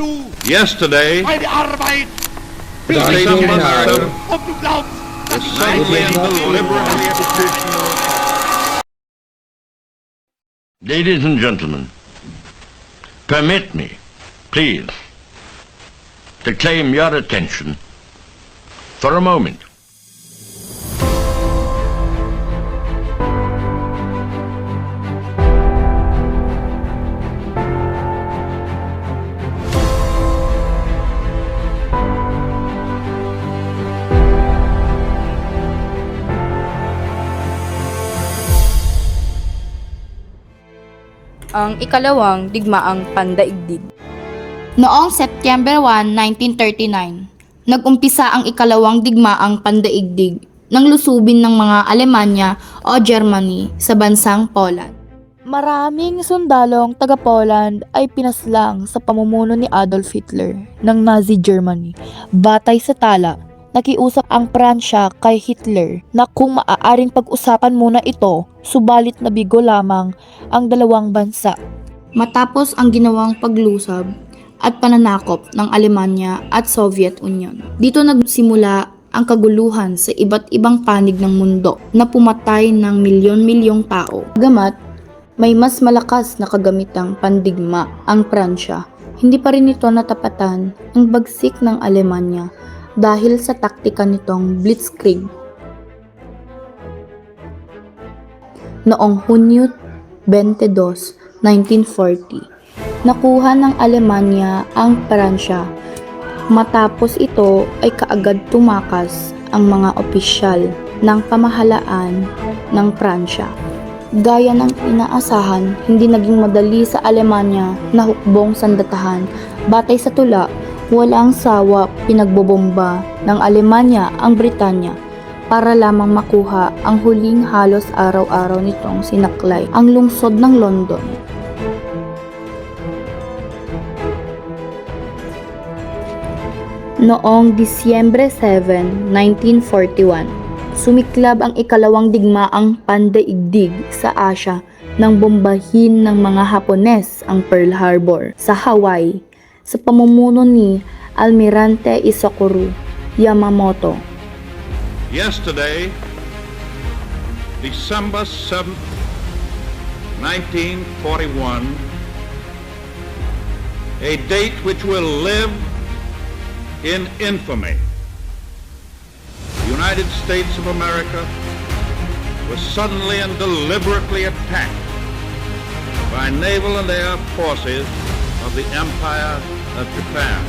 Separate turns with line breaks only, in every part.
Yesterday,
meine Arbeit
the December 7th
und du glaubst,
was suddenly and deliberately
Ladies and gentlemen, permit me, please, to claim your attention for a moment.
Ang ikalawang digmaang pandaigdig.
Noong September 1, 1939, nag-umpisa ang ikalawang digmaang pandaigdig ng lusubin ng mga Alemanya o Germany sa bansang Poland.
Maraming sundalong taga-Poland ay pinaslang sa pamumuno ni Adolf Hitler ng Nazi Germany. Batay sa tala, nakiusap ang Pransya kay Hitler na kung maaaring pag-usapan muna ito, subalit nabigo lamang ang dalawang bansa.
Matapos ang ginawang paglusab at pananakop ng Alemanya at Soviet Union, dito nagsimula ang kaguluhan sa iba't ibang panig ng mundo na pumatay ng milyon-milyong tao. Gamat may mas malakas na kagamitang pandigma ang Pransya, hindi pa rin ito natapatan ang bagsik ng Alemanya dahil sa taktika nitong Blitzkrieg. Noong Hunyo 22, 1940, nakuha ng Alemanya ang Pransya. Matapos ito ay kaagad tumakas ang mga opisyal ng pamahalaan ng Pransya. Gaya ng inaasahan, hindi naging madali sa Alemanya na hukbong sandatahan. Batay sa tula, walang sawa pinagbobomba ng Alemanya ang Britanya para lamang makuha ang huling halos araw-araw nitong sinaklay ang lungsod ng London. Noong Disyembre 7, 1941, sumiklab ang ikalawang digmaang pandaigdig sa Asya nang bombahin ng mga Hapones ang Pearl Harbor sa Hawaii sa pamumuno ni Almirante Isokuro Yamamoto.
Yesterday, December 7th, 1941, a date which will live in infamy. The United States of America was suddenly and deliberately attacked by naval and air forces of the Empire of Japan.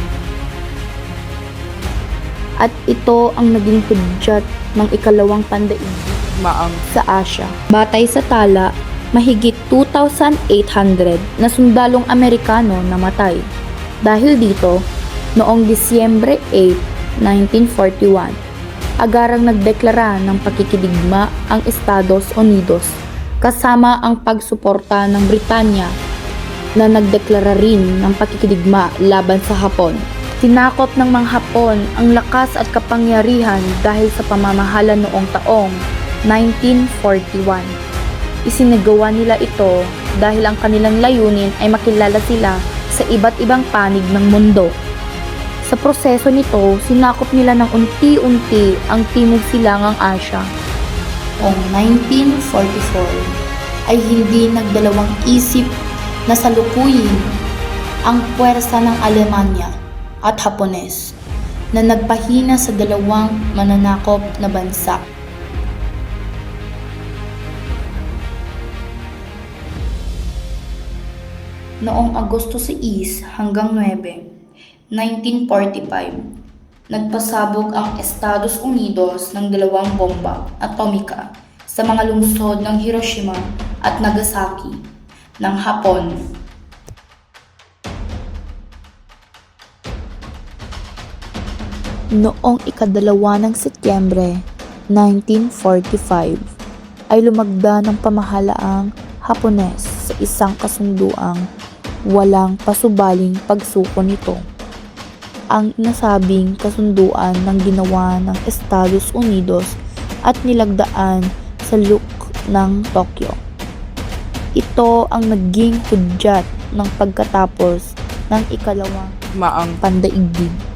At ito ang naging hudyat ng ikalawang pandaigdig
Digmaang
sa Asya. Batay sa tala, mahigit 2,800 na sundalong Amerikano namatay. Dahil dito, noong Disyembre 8, 1941, agarang nagdeklara ng pakikidigma ang Estados Unidos kasama ang pagsuporta ng Britanya na nagdeklara rin ng pakikidigma laban sa Hapon. Tinakot ng mga Hapon ang lakas at kapangyarihan dahil sa pamamahala noong taong 1941. Isinagawa nila ito dahil ang kanilang layunin ay makilala sila sa iba't ibang panig ng mundo. Sa proseso nito, sinakop nila ng unti-unti ang Timog Silangang Asya. Noong 1944 ay hindi nagdalawang isip na salukuyin ang puwersa ng Alemanya at Hapones na nagpahina sa dalawang mananakop na bansa. Noong Agosto 6 hanggang 9, 1945, nagpasabog ang Estados Unidos ng dalawang bomba atomika sa mga lungsod ng Hiroshima at Nagasaki ng Hapon.
Noong ikadalawa ng Setyembre 1945 ay lumagda ng pamahalaang Hapones sa isang kasunduang walang pasubaling pagsuko nito. Ang nasabing kasunduan ng ginawa ng Estados Unidos at nilagdaan sa luk ng Tokyo. Ito ang naging hudyat ng pagkatapos ng ikalawang
digmaang
pandaigdig.